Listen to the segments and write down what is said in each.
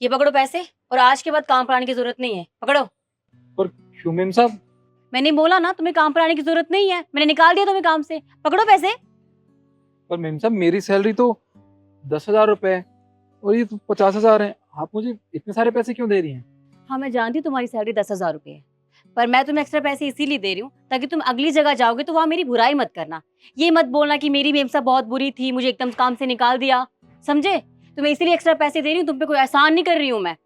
ये पकड़ो पैसे, और आज के बाद काम पर आने की जरूरत नहीं है। पकड़ो। पर क्यों मेम साहब? मैंने बोला ना तुम्हें काम पर आने की जरूरत नहीं है, मैंने निकाल दिया तुम्हें काम से। पकड़ो पैसे। पर मेम साहब मेरी सैलरी तो 10,000 रुपए है और ये तो 50,000 है। आप मुझे इतने सारे पैसे क्यों दे रही हैं? हाँ मैं जानती हूँ तुम्हारी सैलरी 10,000 रुपए है, पर मैं तुम्हें एक्स्ट्रा पैसे इसीलिए दे रही हूँ ताकि तुम अगली जगह जाओगे तो वहाँ मेरी बुराई मत करना। ये मत बोलना कि मेरी मेम साहब बहुत बुरी थी, मुझे एकदम काम से निकाल दिया। समझे? तुम्हें इसीलिए एक्स्ट्रा पैसे दे रही हूँ, तुम पे कोई एहसान नहीं कर रही हूँ मैं,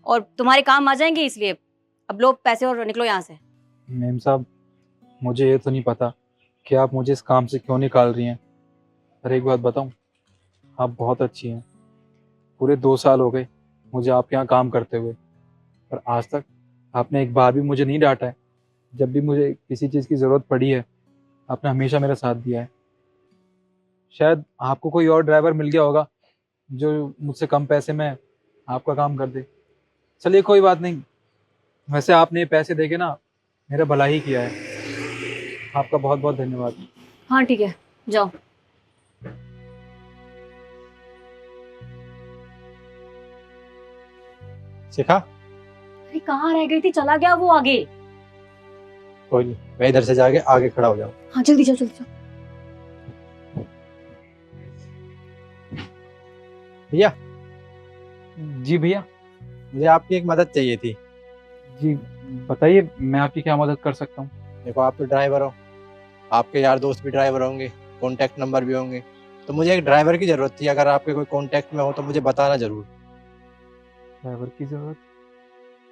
और तुम्हारे काम आ जाएंगे इसलिए। अब लो पैसे और निकलो यहाँ से। मेम साहब मुझे ये तो नहीं पता कि आप मुझे इस काम से क्यों निकाल रही हैं। पर एक बात बताऊं, आप बहुत अच्छी हैं। पूरे 2 साल हो गए मुझे आपके यहाँ काम करते हुए, पर आज तक आपने एक बार भी मुझे नहीं डांटा है। जब भी मुझे किसी चीज़ की ज़रूरत पड़ी है आपने हमेशा मेरा साथ दिया है। शायद आपको कोई और ड्राइवर मिल गया होगा जो मुझसे कम पैसे में आपका काम कर दे। चलिए कोई बात नहीं, वैसे आपने ये पैसे देके ना मेरा भला ही किया है। आपका बहुत बहुत धन्यवाद। हाँ ठीक है, जाओ। शिखा, अरे कहाँ रह गई थी? चला गया वो आगे। कोई नहीं, मैं इधर से जाके आगे खड़ा हो जाऊं। हाँ जल्दी जाओ, जल्दी जाओ। भैया, जी भैया। मुझे आपकी एक मदद चाहिए थी। जी बताइए, मैं आपकी क्या मदद कर सकता हूँ? देखो, आप तो ड्राइवर हो, आपके यार दोस्त भी ड्राइवर होंगे, कॉन्टैक्ट नंबर भी होंगे, तो मुझे एक ड्राइवर की ज़रूरत थी। अगर आपके कोई कॉन्टैक्ट में हो तो मुझे बताना ज़रूर। ड्राइवर की जरूरत?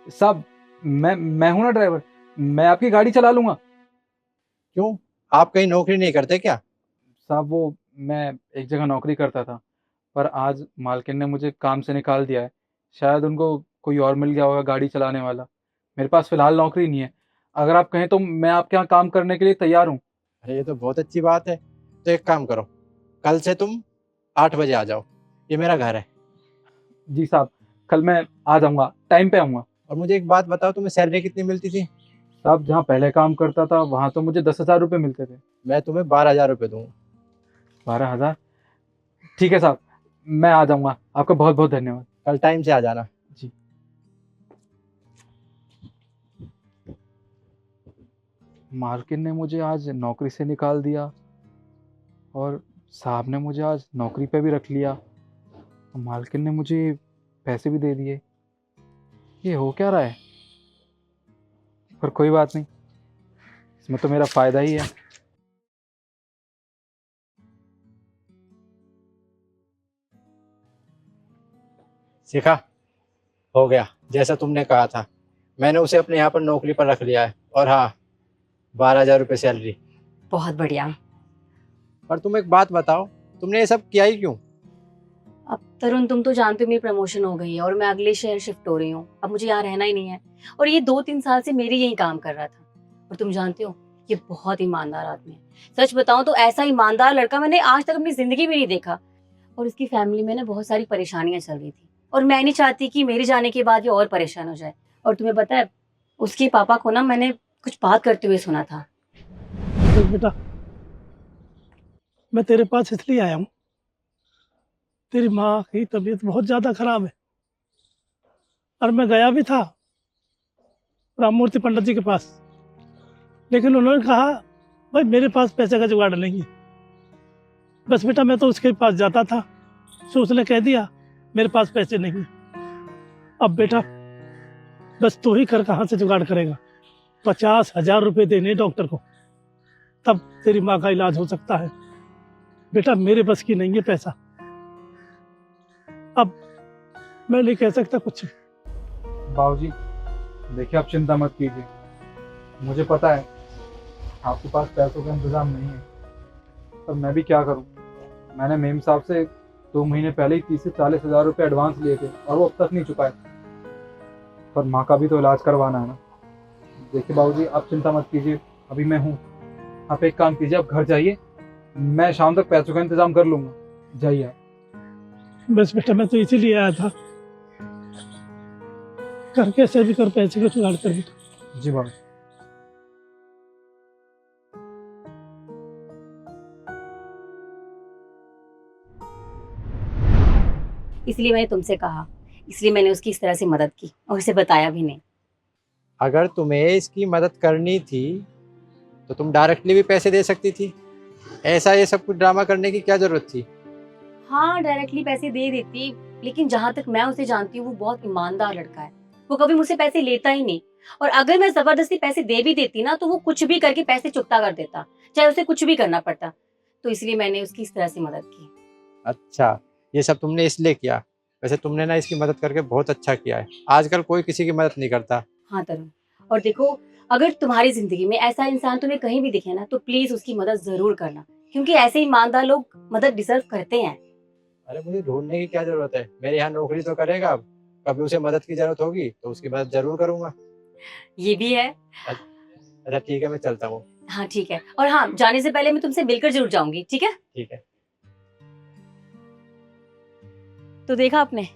साहब मैं हूं ना ड्राइवर, मैं आपकी गाड़ी चला लूंगा। क्यों, आप कहीं नौकरी नहीं करते क्या? साहब वो मैं एक जगह नौकरी करता था, पर आज मालकिन ने मुझे काम से निकाल दिया है। शायद उनको कोई और मिल गया होगा गाड़ी चलाने वाला। मेरे पास फिलहाल नौकरी नहीं है। अगर आप कहें तो मैं आपके यहाँ काम करने के लिए तैयार हूँ। अरे ये तो बहुत अच्छी बात है। तो एक काम करो, कल से तुम 8 बजे आ जाओ, ये मेरा घर है। जी साहब, कल मैं आ जाऊँगा, टाइम पे आऊँगा। और मुझे एक बात बताओ, तुम्हें सैलरी कितनी मिलती थी? साहब जहाँ पहले काम करता था वहाँ तो मुझे 10,000 रुपये मिलते थे। मैं तुम्हें 12,000 रुपये दूंगा। 12,000? ठीक है साहब, मैं आ जाऊँगा। आपका बहुत बहुत धन्यवाद। कल टाइम से आ जाना। जी। मालकिन ने मुझे आज नौकरी से निकाल दिया और साहब ने मुझे आज नौकरी पे भी रख लिया और मालकिन ने मुझे पैसे भी दे दिए। ये हो क्या रहा है? पर कोई बात नहीं, इसमें तो मेरा फायदा ही है। शिखा, हो गया जैसा तुमने कहा था। मैंने उसे अपने यहाँ पर नौकरी पर रख लिया है, और हाँ, 12,000 रुपये सैलरी। बहुत बढ़िया। पर तुम एक बात बताओ, तुमने ये सब किया ही क्यों? अब तरुण तुम तो जानते हो मेरी प्रमोशन हो गई है और मैं अगले शहर शिफ्ट हो रही हूँ। अब मुझे यहाँ रहना ही नहीं है, और ये 2-3 साल से मेरे यही काम कर रहा था। और तुम जानते हो ये बहुत ईमानदार आदमी है। सच बताऊं तो ऐसा ईमानदार लड़का मैंने आज तक अपनी जिंदगी में नहीं देखा। और इसकी फैमिली में ना बहुत सारी परेशानियां चल रही थी, और मैं नहीं चाहती कि मेरे जाने के बाद ये और परेशान हो जाए। और तुम्हें पता है, उसके पापा को ना मैंने कुछ बात करते हुए सुना था। देख बेटा, मैं तेरे पास इसलिए आया हूँ, तेरी माँ की तबीयत बहुत ज़्यादा खराब है। और मैं गया भी था राममूर्ति पंडित जी के पास, लेकिन उन्होंने कहा भाई मेरे पास पैसे का जुगाड़ नहीं है। बस बेटा मैं तो उसके पास जाता था, सो उसने कह दिया मेरे पास पैसे नहीं है। अब बेटा बस तू ही कर, कहाँ से जुगाड़ करेगा? 50,000 रुपये देने डॉक्टर को, तब तेरी माँ का इलाज हो सकता है। बेटा मेरे बस की नहीं है पैसा, अब मैं नहीं कह सकता कुछ। बाबूजी देखिए, आप चिंता मत कीजिए। मुझे पता है आपके पास पैसों का इंतजाम नहीं है, पर मैं भी क्या करूं। मैंने मेम साहब से 2 महीने पहले ही 30 से 40,000 रुपये एडवांस लिए थे और वो अब तक नहीं चुकाए। पर माँ का भी तो इलाज करवाना है ना। देखिए बाबूजी, आप चिंता मत कीजिए, अभी मैं हूँ। आप एक काम कीजिए, आप घर जाइए, मैं शाम तक पैसों का इंतजाम कर लूंगा। जाइए आप। बस बेटा मैं तो इसीलिए आया था, कर कैसे भी कर पैसे का जुगाड़ कर बेटा। जी बाबू। इसलिए मैंने तुमसे कहा इसलिए मैंने उसकी इस तरह से मदद की और उसे बताया भी नहीं। अगर तुम्हें इसकी मदद करनी थी तो तुम डायरेक्टली भी पैसे दे सकती थी। ऐसा ये सब कुछ ड्रामा करने की क्या जरूरत थी? हाँ, डायरेक्टली पैसे दे देती, लेकिन जहाँ तक मैं उसे जानती हूँ वो बहुत ईमानदार लड़का है। वो कभी मुझसे पैसे लेता ही नहीं, और अगर मैं जबरदस्ती पैसे दे भी देती ना तो वो कुछ भी करके पैसे चुकता कर देता, चाहे उसे कुछ भी करना पड़ता। तो इसलिए मैंने उसकी इस तरह से मदद की। अच्छा, ये सब तुमने इसलिए किया। वैसे तुमने ना इसकी मदद करके बहुत अच्छा किया है। आजकल कोई किसी की मदद नहीं करता। हाँ तरुण, और देखो, अगर तुम्हारी जिंदगी में ऐसा इंसान तुम्हें कहीं भी दिखे ना तो प्लीज उसकी मदद जरूर करना, क्योंकि ऐसे ईमानदार लोग मदद डिजर्व करते हैं। अरे मुझे ढूंढने की क्या जरूरत है? मेरे यहाँ नौकरी तो करेगा। अब कभी उसे मदद की जरूरत होगी तो उसकी मदद जरूर करूंगा। ये भी है। अच्छा ठीक है, मैं चलता हूँ। हाँ ठीक है, और हाँ, जाने से पहले मैं तुमसे मिलकर जरूर जाऊंगी, ठीक है? ठीक है। तो देखा आपने,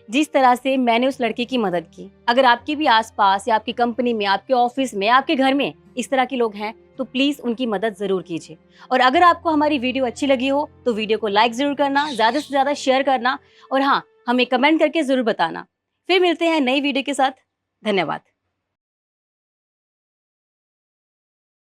जिस तरह से मैंने उस लड़के की मदद की। अगर आपके भी आसपास या आपकी कंपनी में, आपके ऑफिस में, आपके घर में इस तरह के लोग हैं तो प्लीज उनकी मदद जरूर कीजिए। और अगर आपको हमारी वीडियो अच्छी लगी हो तो वीडियो को लाइक जरूर करना, ज्यादा से ज्यादा शेयर करना, और हाँ, हमें कमेंट करके जरूर बताना। फिर मिलते हैं नई वीडियो के साथ। धन्यवाद।